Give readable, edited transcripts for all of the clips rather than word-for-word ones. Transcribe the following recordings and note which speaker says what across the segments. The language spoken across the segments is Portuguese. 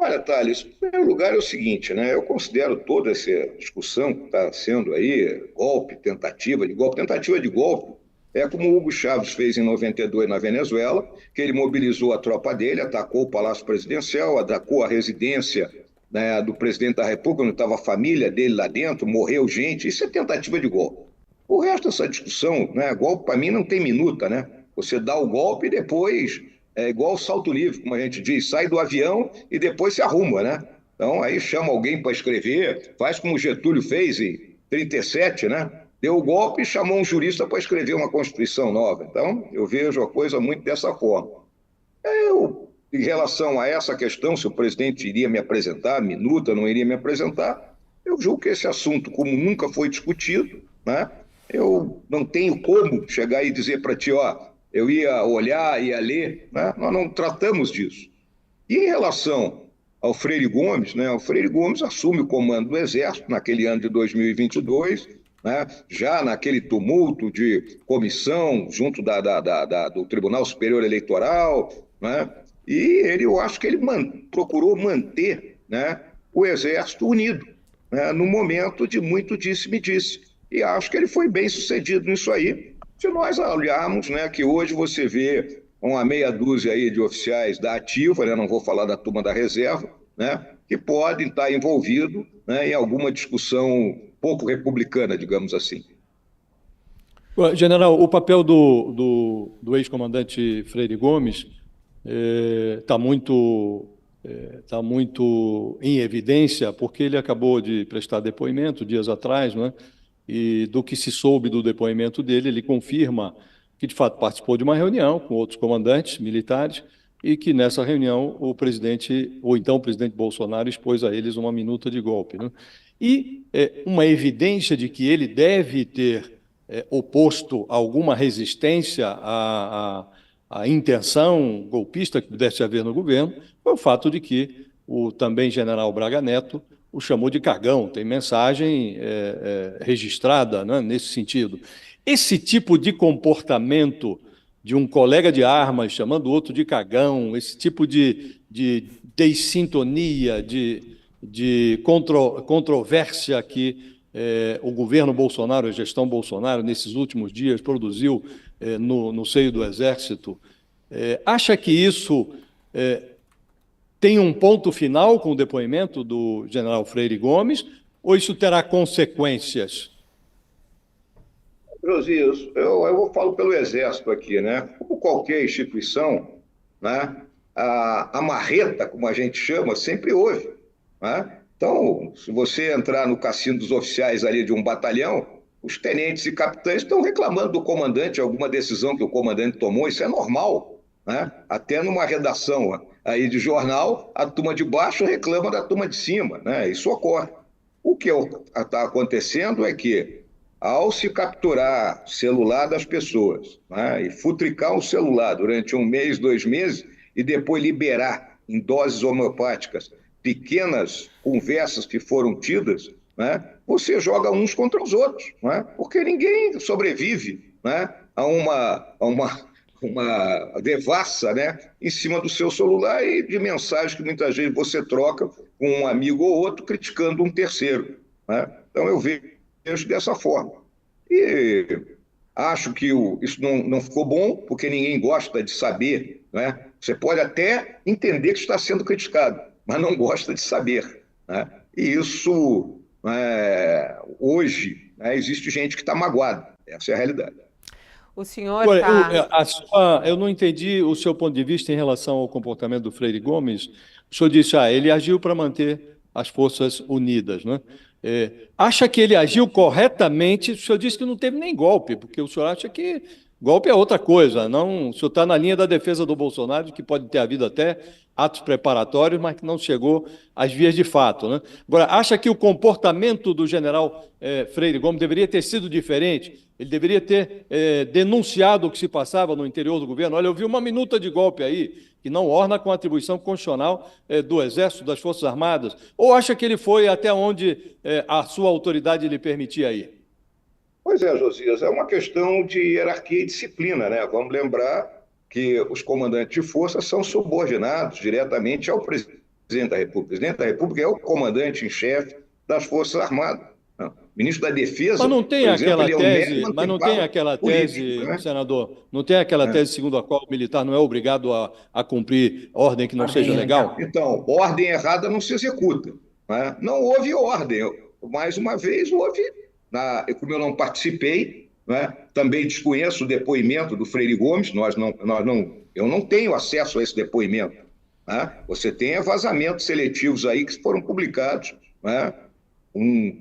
Speaker 1: Olha, Thales, em primeiro lugar é o seguinte, né? Eu considero toda essa discussão que está sendo aí, golpe, tentativa de golpe, é como o Hugo Chávez fez em 92 na Venezuela, que ele mobilizou a tropa dele, atacou o Palácio Presidencial, atacou a residência, né, do presidente da República, onde estava a família dele lá dentro, morreu gente, isso é tentativa de golpe. O resto dessa discussão, né, golpe para mim não tem minuta, né? Você dá o golpe e depois é igual o salto livre, como a gente diz, sai do avião e depois se arruma, né? Então aí chama alguém para escrever, faz como o Getúlio fez em 37, né? Deu o golpe e chamou um jurista para escrever uma Constituição nova. Então eu vejo a coisa muito dessa forma. Em relação a essa questão, se o presidente iria me apresentar, minuta, não iria me apresentar, eu julgo que esse assunto, como nunca foi discutido, né? Eu não tenho como chegar e dizer para ti, ó, eu ia olhar, ia ler, né? Nós não tratamos disso. E em relação ao Freire Gomes, né? O Freire Gomes assume o comando do Exército naquele ano de 2022, né? Já naquele tumulto de comissão junto do Tribunal Superior Eleitoral, né? E ele, eu acho que ele procurou manter, né, o Exército unido, né, no momento de muito disse-me-disse. E acho que ele foi bem sucedido nisso aí. Se nós olharmos, né, que hoje você vê uma meia dúzia aí de oficiais da ativa, né, não vou falar da turma da reserva, né, que podem estar envolvidos, né, em alguma discussão pouco republicana, digamos assim.
Speaker 2: General, o papel do ex-comandante Freire Gomes está muito em evidência, porque ele acabou de prestar depoimento dias atrás, né? E do que se soube do depoimento dele, ele confirma que, de fato, participou de uma reunião com outros comandantes militares e que, nessa reunião, o presidente, ou então o presidente Bolsonaro, expôs a eles uma minuta de golpe, né? E uma evidência de que ele deve ter oposto alguma resistência à intenção golpista que pudesse haver no governo, foi o fato de que o também general Braga Neto o chamou de cagão, tem mensagem registrada, né, nesse sentido. Esse tipo de comportamento de um colega de armas chamando o outro de cagão, esse tipo de dessintonia, de controvérsia que o governo Bolsonaro, a gestão Bolsonaro, nesses últimos dias, produziu no seio do Exército, acha que isso tem um ponto final com o depoimento do general Freire Gomes, ou isso terá consequências?
Speaker 1: Josias, eu falo pelo Exército aqui, né? Como qualquer instituição, né? A marreta, como a gente chama, sempre houve, né? Então, se você entrar no cassino dos oficiais ali de um batalhão, os tenentes e capitães estão reclamando do comandante, alguma decisão que o comandante tomou, isso é normal, né? Até numa redação aí de jornal, a turma de baixo reclama da turma de cima, né? Isso ocorre. O que está acontecendo é que, ao se capturar o celular das pessoas, né, e futricar o celular durante um mês, 2 meses, e depois liberar em doses homeopáticas pequenas conversas que foram tidas, né, você joga uns contra os outros, né, porque ninguém sobrevive, né, a uma devassa, né, em cima do seu celular e de mensagens que muitas vezes você troca com um amigo ou outro criticando um terceiro, né? Então eu vejo dessa forma. E acho que isso não ficou bom, porque ninguém gosta de saber, né? Você pode até entender que está sendo criticado, mas não gosta de saber, né? E isso, hoje, né, existe gente que está magoada. Essa é a realidade.
Speaker 3: O senhor
Speaker 2: Agora,
Speaker 3: está...
Speaker 2: eu não entendi o seu ponto de vista em relação ao comportamento do Freire Gomes. O senhor disse, ele agiu para manter as forças unidas, né? Acha que ele agiu corretamente? O senhor disse que não teve nem golpe, porque o senhor acha que golpe é outra coisa. Não, o senhor está na linha da defesa do Bolsonaro, que pode ter havido até atos preparatórios, mas que não chegou às vias de fato, né? Agora, acha que o comportamento do general Freire Gomes deveria ter sido diferente? Ele deveria ter denunciado o que se passava no interior do governo? Olha, eu vi uma minuta de golpe aí, que não orna com a atribuição constitucional do Exército, das Forças Armadas. Ou acha que ele foi até onde a sua autoridade lhe permitia ir?
Speaker 1: Pois é, Josias, é uma questão de hierarquia e disciplina, né? Vamos lembrar que os comandantes de força são subordinados diretamente ao presidente presidente da República. O presidente da República é o comandante em chefe das Forças Armadas. Não. O ministro da Defesa,
Speaker 2: Mas não tem
Speaker 1: por exemplo,
Speaker 2: aquela
Speaker 1: ele é um
Speaker 2: tese,
Speaker 1: mero
Speaker 2: mas não tem aquela
Speaker 1: político,
Speaker 2: tese,
Speaker 1: né?
Speaker 2: senador, não tem aquela tese segundo a qual o militar não é obrigado a cumprir ordem que não seja legal?
Speaker 1: Então, ordem errada não se executa, né? Não houve ordem. Mais uma vez, houve, como eu não participei, né? Também desconheço o depoimento do Freire Gomes, eu não tenho acesso a esse depoimento, né? Você tem vazamentos seletivos aí que foram publicados, né?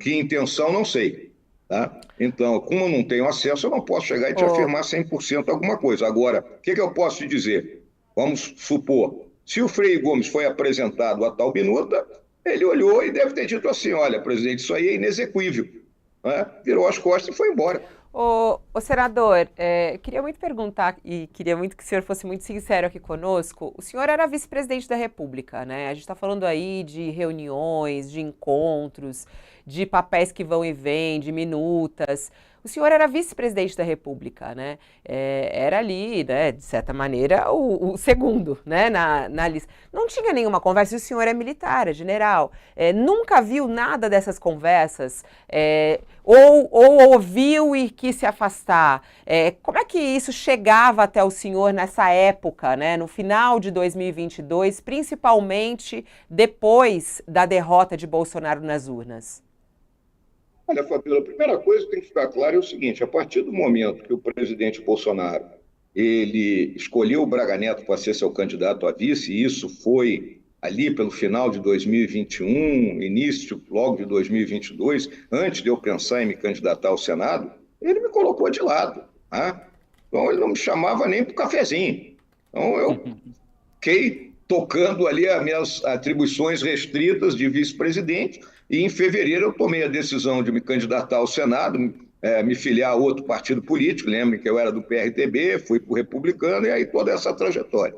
Speaker 1: Que intenção, não sei. Tá? Então, como eu não tenho acesso, eu não posso chegar e te afirmar 100% alguma coisa. Agora, o que eu posso te dizer? Vamos supor, se o Freire Gomes foi apresentado a tal minuta, ele olhou e deve ter dito assim, olha, presidente, isso aí é inexequível. Né? Virou as costas e foi embora.
Speaker 3: Ô senador, queria muito perguntar e queria muito que o senhor fosse muito sincero aqui conosco. O senhor era vice-presidente da República, né? A gente está falando aí de reuniões, de encontros, de papéis que vão e vêm, de minutas. O senhor era vice-presidente da República, né? Era ali, né, de certa maneira, o segundo, né, na lista. Não tinha nenhuma conversa, e o senhor é militar, é general. Nunca viu nada dessas conversas? Ou ouviu e quis se afastar? Como é que isso chegava até o senhor nessa época, né, no final de 2022, principalmente depois da derrota de Bolsonaro nas urnas?
Speaker 1: Olha, Fabíola, a primeira coisa que tem que ficar claro é o seguinte, a partir do momento que o presidente Bolsonaro ele escolheu o Braga Neto para ser seu candidato a vice, e isso foi ali pelo final de 2021, início logo de 2022, antes de eu pensar em me candidatar ao Senado, ele me colocou de lado. Tá? Então, ele não me chamava nem para o cafezinho. Então, eu fiquei tocando ali as minhas atribuições restritas de vice-presidente, e em fevereiro eu tomei a decisão de me candidatar ao Senado, me filiar a outro partido político, lembrem que eu era do PRTB, fui para o Republicano, e aí toda essa trajetória.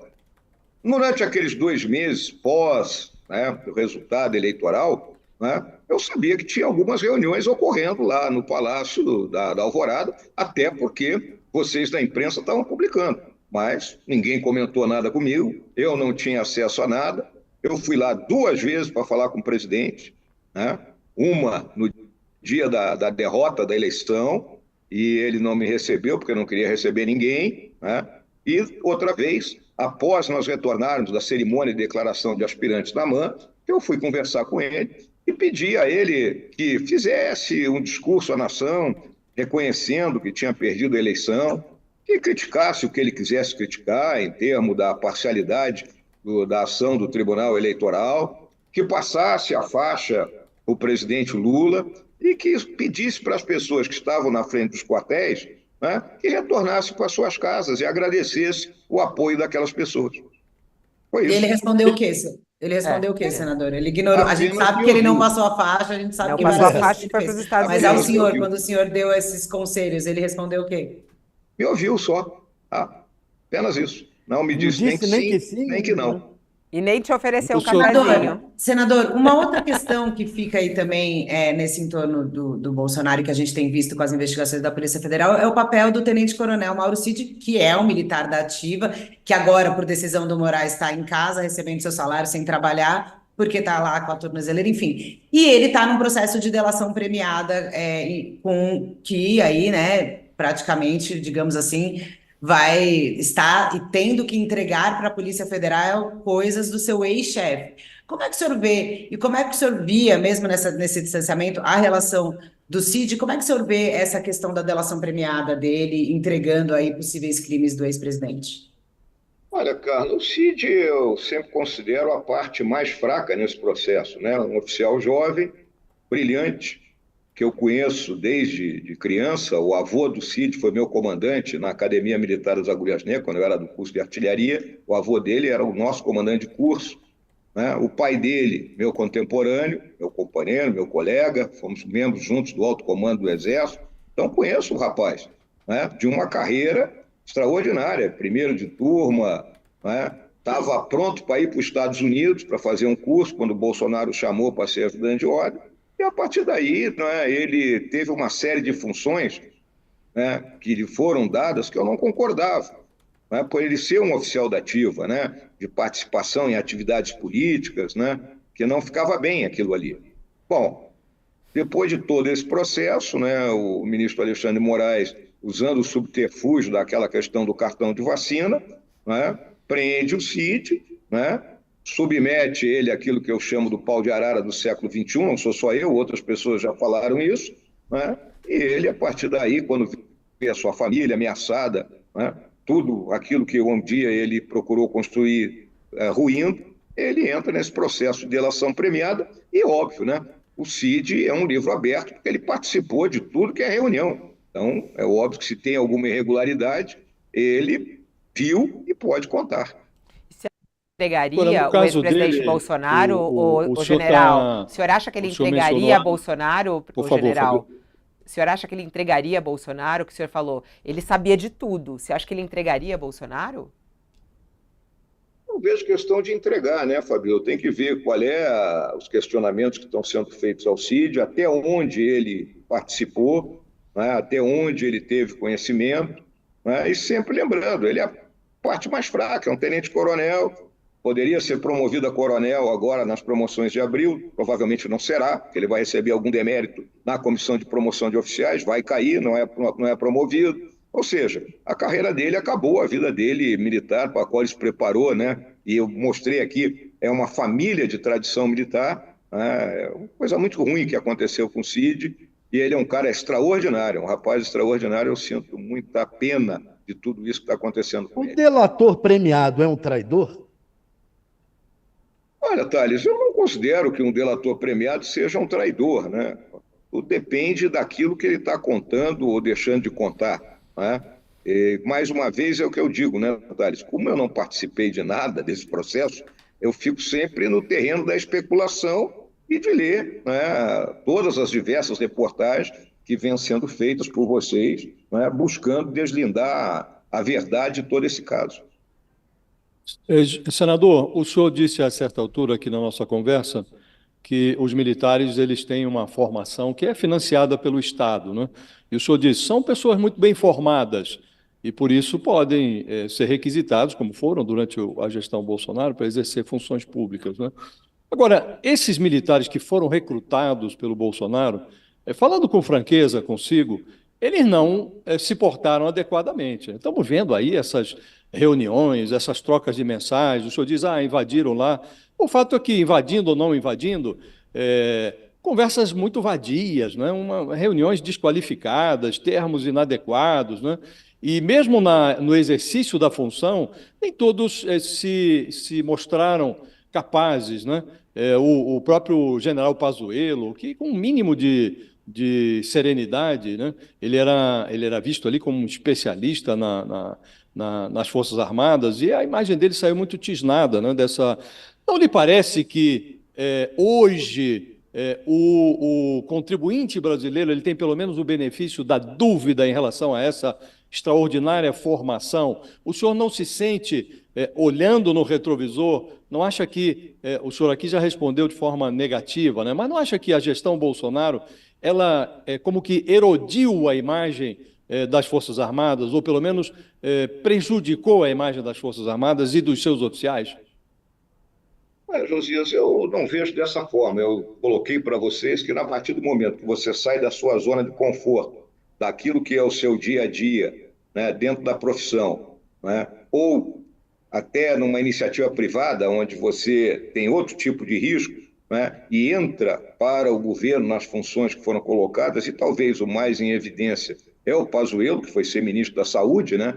Speaker 1: Durante aqueles 2 meses pós, né, o resultado eleitoral, né, eu sabia que tinha algumas reuniões ocorrendo lá no Palácio da Alvorada, até porque vocês da imprensa estavam publicando, mas ninguém comentou nada comigo, eu não tinha acesso a nada, eu fui lá 2 vezes para falar com o presidente, né, uma no dia da derrota da eleição, e ele não me recebeu, porque eu não queria receber ninguém, né, e outra vez, após nós retornarmos da cerimônia de declaração de aspirantes da AMAN, eu fui conversar com ele e pedi a ele que fizesse um discurso à nação, reconhecendo que tinha perdido a eleição, que criticasse o que ele quisesse criticar em termos da parcialidade da ação do Tribunal Eleitoral, que passasse a faixa o presidente Lula e que pedisse para as pessoas que estavam na frente dos quartéis, né, que retornasse para suas casas e agradecesse o apoio daquelas pessoas. Foi isso.
Speaker 4: E ele respondeu o quê? Ele respondeu o quê, senador? Ele ignorou. A gente sabe que ele não passou a faixa, a gente sabe que
Speaker 3: várias coisas ele fez.
Speaker 4: Mas ao senhor, quando o senhor deu esses conselhos, ele respondeu o quê?
Speaker 1: Me ouviu só. Tá? Apenas isso. Não me disse nem que sim, nem que não.
Speaker 3: E nem te ofereceu um cafezinho.
Speaker 4: Senador, uma outra questão que fica aí também nesse entorno do Bolsonaro, que a gente tem visto com as investigações da Polícia Federal, é o papel do tenente-coronel Mauro Cid, que é um militar da ativa, que agora, por decisão do Moraes, está em casa, recebendo seu salário sem trabalhar, porque está lá com a tornozeleira, enfim. E ele está num processo de delação premiada, com que aí, né, praticamente, digamos assim, vai estar e tendo que entregar para a Polícia Federal coisas do seu ex-chefe. Como é que o senhor vê, e como é que o senhor via, mesmo nesse distanciamento, a relação do Cid, como é que o senhor vê essa questão da delação premiada dele, entregando aí possíveis crimes do ex-presidente?
Speaker 1: Olha, Carlos, o Cid eu sempre considero a parte mais fraca nesse processo, né? Um oficial jovem, brilhante, que eu conheço desde de criança. O avô do Cid foi meu comandante na Academia Militar das Agulhas Negras, quando eu era do curso de artilharia. O avô dele era o nosso comandante de curso, né? O pai dele, meu contemporâneo, meu companheiro, meu colega, fomos membros juntos do alto comando do Exército. Então conheço o rapaz, né? De uma carreira extraordinária, primeiro de turma, né? Estava pronto para ir para os Estados Unidos para fazer um curso quando o Bolsonaro chamou para ser ajudante de ordem. E a partir daí, né, ele teve uma série de funções, né, que lhe foram dadas que eu não concordava. né, por ele ser um oficial da ativa, né, de participação em atividades políticas, né, que não ficava bem aquilo ali. Bom, depois de todo esse processo, né, o ministro Alexandre de Moraes, usando o subterfúgio daquela questão do cartão de vacina, né, prende o Cid, né, submete ele àquilo que eu chamo do pau de arara do século XXI, não sou só eu, outras pessoas já falaram isso, né, e ele, a partir daí, quando vê a sua família ameaçada, né, tudo aquilo que um dia ele procurou construir ruindo, ele entra nesse processo de delação premiada e, óbvio, né, o Cid é um livro aberto porque ele participou de tudo que é reunião. Então, é óbvio que se tem alguma irregularidade, ele viu e pode contar.
Speaker 2: Agora,
Speaker 3: Entregaria
Speaker 2: no
Speaker 3: o
Speaker 2: caso
Speaker 3: ex-presidente
Speaker 2: dele,
Speaker 3: Bolsonaro,
Speaker 2: o
Speaker 3: o
Speaker 2: senhor
Speaker 3: general? O
Speaker 2: tá,
Speaker 3: senhor acha que ele
Speaker 2: o senhor mencionou,
Speaker 3: entregaria Bolsonaro,
Speaker 2: por
Speaker 3: o
Speaker 2: favor, Fabio.
Speaker 3: general? O senhor acha que ele entregaria Bolsonaro? Que o senhor falou, ele sabia de tudo. Você acha que ele entregaria Bolsonaro?
Speaker 1: Não vejo questão de entregar, né, Fabio? Tem que ver qual é os questionamentos que estão sendo feitos ao Cid, até onde ele participou, né, até onde ele teve conhecimento, né, e sempre lembrando, ele é a parte mais fraca, é um tenente-coronel, poderia ser promovido a coronel agora nas promoções de abril, provavelmente não será, porque ele vai receber algum demérito na comissão de promoção de oficiais, vai cair, não é promovido. Ou seja, a carreira dele acabou, a vida dele militar, para a qual ele se preparou, né? E eu mostrei aqui, é uma família de tradição militar, né? É uma coisa muito ruim que aconteceu com o Cid, e ele é um cara extraordinário, um rapaz extraordinário, eu sinto muita pena de tudo isso que está acontecendo com
Speaker 5: O
Speaker 1: ele.
Speaker 5: delator premiado é um traidor?
Speaker 1: Olha, Thales, eu não considero que um delator premiado seja um traidor, né? Tudo depende daquilo que ele está contando ou deixando de contar, né? E, mais uma vez, é o que eu digo, né, Thales? Como eu não participei de nada desse processo, eu fico sempre no terreno da especulação e de ler, né, todas as diversas reportagens que vêm sendo feitas por vocês, né, buscando deslindar a verdade de todo esse caso.
Speaker 2: Senador, o senhor disse a certa altura aqui na nossa conversa que os militares eles têm uma formação que é financiada pelo Estado, né? E o senhor disse, são pessoas muito bem formadas e por isso podem ser requisitados, como foram durante a gestão Bolsonaro, para exercer funções públicas, né? Agora, esses militares que foram recrutados pelo Bolsonaro, falando com franqueza consigo, eles não se portaram adequadamente. Estamos vendo aí essas reuniões, essas trocas de mensagens. O senhor diz, invadiram lá. O fato é que, invadindo ou não invadindo, conversas muito vadias, né? Reuniões desqualificadas, termos inadequados, né? E mesmo no exercício da função, nem todos se mostraram capazes, né? O próprio general Pazuello, que com um mínimo de serenidade, né? Ele era visto ali como um especialista nas Forças Armadas, e a imagem dele saiu muito tisnada, né? Não lhe parece que hoje o contribuinte brasileiro ele tem pelo menos o benefício da dúvida em relação a essa extraordinária formação? O senhor não se sente, olhando no retrovisor, não acha que, o senhor aqui já respondeu de forma negativa, né? Mas não acha que a gestão Bolsonaro, ela como que erodiu a imagem das Forças Armadas, ou pelo menos prejudicou a imagem das Forças Armadas e dos seus oficiais?
Speaker 1: Josias, eu não vejo dessa forma. Eu coloquei para vocês que, a partir do momento que você sai da sua zona de conforto, daquilo que é o seu dia a dia, né, dentro da profissão, né, ou até numa iniciativa privada, onde você tem outro tipo de risco, né, e entra para o governo nas funções que foram colocadas, e talvez o mais em evidência é o Pazuello, que foi ser ministro da Saúde, né,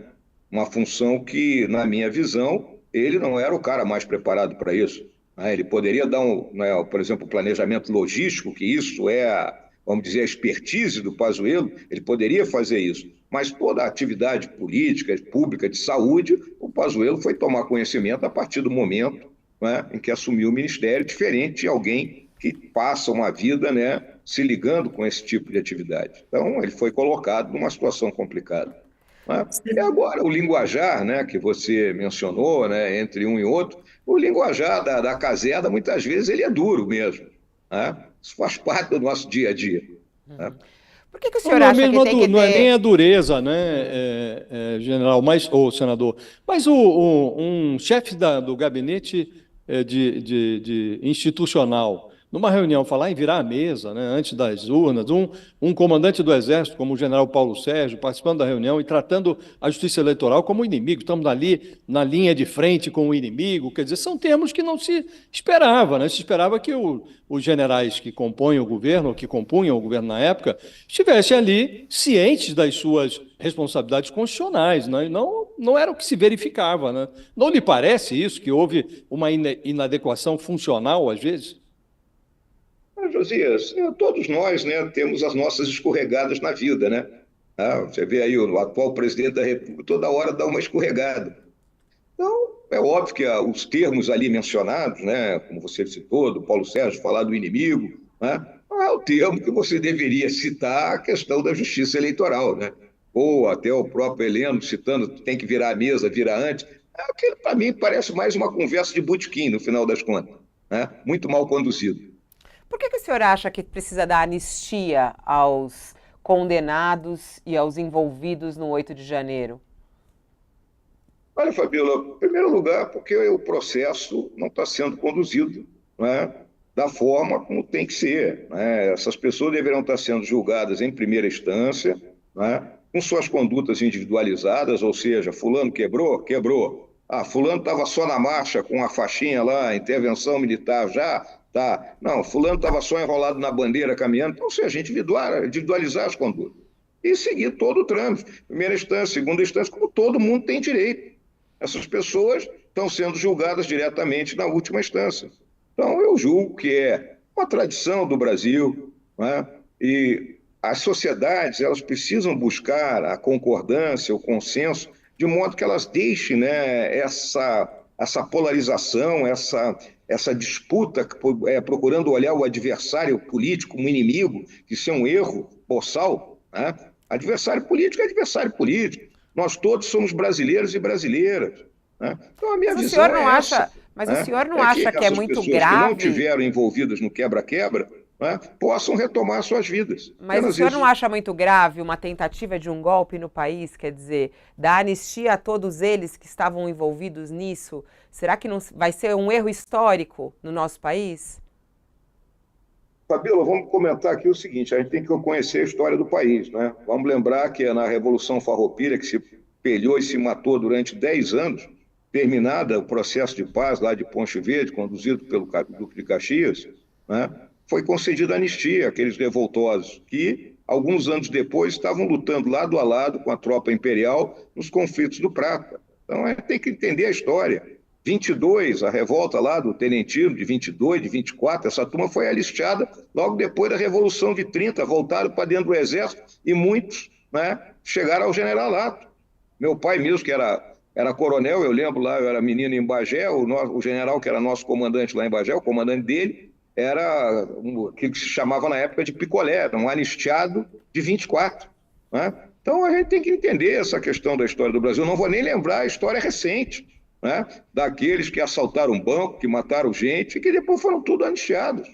Speaker 1: uma função que, na minha visão, ele não era o cara mais preparado para isso. Ele poderia dar, por exemplo, o planejamento logístico, que isso é, vamos dizer, a expertise do Pazuello, ele poderia fazer isso. Mas toda a atividade política, pública, de saúde, o Pazuello foi tomar conhecimento a partir do momento, né, em que assumiu o ministério, diferente de alguém que passa uma vida, né, se ligando com esse tipo de atividade. Então, ele foi colocado numa situação complicada. E agora, o linguajar, né, que você mencionou, né, entre um e outro, o linguajar da caserna, muitas vezes, ele é duro mesmo, né? Isso faz parte do nosso dia a dia. Né?
Speaker 3: Por que que o
Speaker 2: Não,
Speaker 3: senhor
Speaker 2: não é
Speaker 3: acha que
Speaker 2: mesmo
Speaker 3: tem que
Speaker 2: não é nem
Speaker 3: ter...
Speaker 2: a dureza, né, general, ou senador, mas um chefe do gabinete de institucional, numa reunião, falar em virar a mesa, né, antes das urnas, um comandante do Exército, como o general Paulo Sérgio, participando da reunião e tratando a justiça eleitoral como inimigo, estamos ali na linha de frente com o inimigo, quer dizer, são termos que não se esperava, né? Se esperava que os generais que compõem o governo, ou que compunham o governo na época, estivessem ali cientes das suas responsabilidades constitucionais, né? E não era o que se verificava, né? Não lhe parece isso, que houve uma inadequação funcional, às vezes?
Speaker 1: Josias, todos nós, né, temos as nossas escorregadas na vida, né? Você vê aí o atual presidente da República toda hora dá uma escorregada. Então, é óbvio que os termos ali mencionados, né, como você citou, do Paulo Sérgio, falar do inimigo, né, não é o termo que você deveria citar a questão da justiça eleitoral, né? Ou até o próprio Heleno citando que tem que virar a mesa, virar antes. É o que, para mim, parece mais uma conversa de botequim, no final das contas, né? Muito mal conduzido.
Speaker 3: Por que que o senhor acha que precisa dar anistia aos condenados e aos envolvidos no 8 de janeiro?
Speaker 1: Olha, Fabíola, em primeiro lugar, porque o processo não está sendo conduzido, né, da forma como tem que ser, né? Essas pessoas deverão estar sendo julgadas em primeira instância, né, com suas condutas individualizadas, ou seja, fulano quebrou? Quebrou. Ah, fulano estava só na marcha com a faixinha lá, intervenção militar já? Tá. Não, fulano estava só enrolado na bandeira caminhando. Então, ou seja, individualizar as condutas. E seguir todo o trâmite. Primeira instância, segunda instância, como todo mundo tem direito. Essas pessoas estão sendo julgadas diretamente na última instância. Então, eu julgo que é uma tradição do Brasil, né? E as sociedades elas precisam buscar a concordância, o consenso, de modo que elas deixem, né, essa polarização, essa disputa, procurando olhar o adversário político como inimigo, que isso é um erro boçal, né? Adversário político é adversário político. Nós todos somos brasileiros e brasileiras, né? Então, a minha
Speaker 3: Mas o
Speaker 1: visão
Speaker 3: senhor não
Speaker 1: é essa,
Speaker 3: acha, mas o
Speaker 1: né?
Speaker 3: senhor não
Speaker 1: É que
Speaker 3: acha que é
Speaker 1: essas
Speaker 3: muito
Speaker 1: pessoas que não
Speaker 3: grave?
Speaker 1: tiveram envolvidas no quebra-quebra, né, possam retomar suas vidas.
Speaker 3: Mas o
Speaker 1: Apenas
Speaker 3: senhor não
Speaker 1: isso.
Speaker 3: acha muito grave uma tentativa de um golpe no país? Quer dizer, dar anistia a todos eles que estavam envolvidos nisso? Será que não vai ser um erro histórico no nosso país?
Speaker 1: Fabíola, vamos comentar aqui o seguinte: a gente tem que conhecer a história do país, né? Vamos lembrar que é na Revolução Farroupilha, que se pelhou e se matou durante 10 anos, terminada o processo de paz lá de Ponte Verde, conduzido pelo Duque de Caxias, né? Foi concedida anistia àqueles revoltosos que, alguns anos depois, estavam lutando lado a lado com a tropa imperial nos conflitos do Prata. Então, a gente tem que entender a história. 22, a revolta lá do Tenentino, de 22, de 24, essa turma foi alistada logo depois da Revolução de 30, voltaram para dentro do Exército e muitos, né, chegaram ao generalato. Meu pai mesmo, que era coronel, eu lembro lá, eu era menino em Bagé, o general que era nosso comandante lá em Bagé, o comandante dele, era aquilo que se chamava na época de picolé, era um anistiado de 24, né? Então a gente tem que entender essa questão da história do Brasil. Não vou nem lembrar a história recente, né, daqueles que assaltaram um banco, que mataram gente e que depois foram tudo anistiados.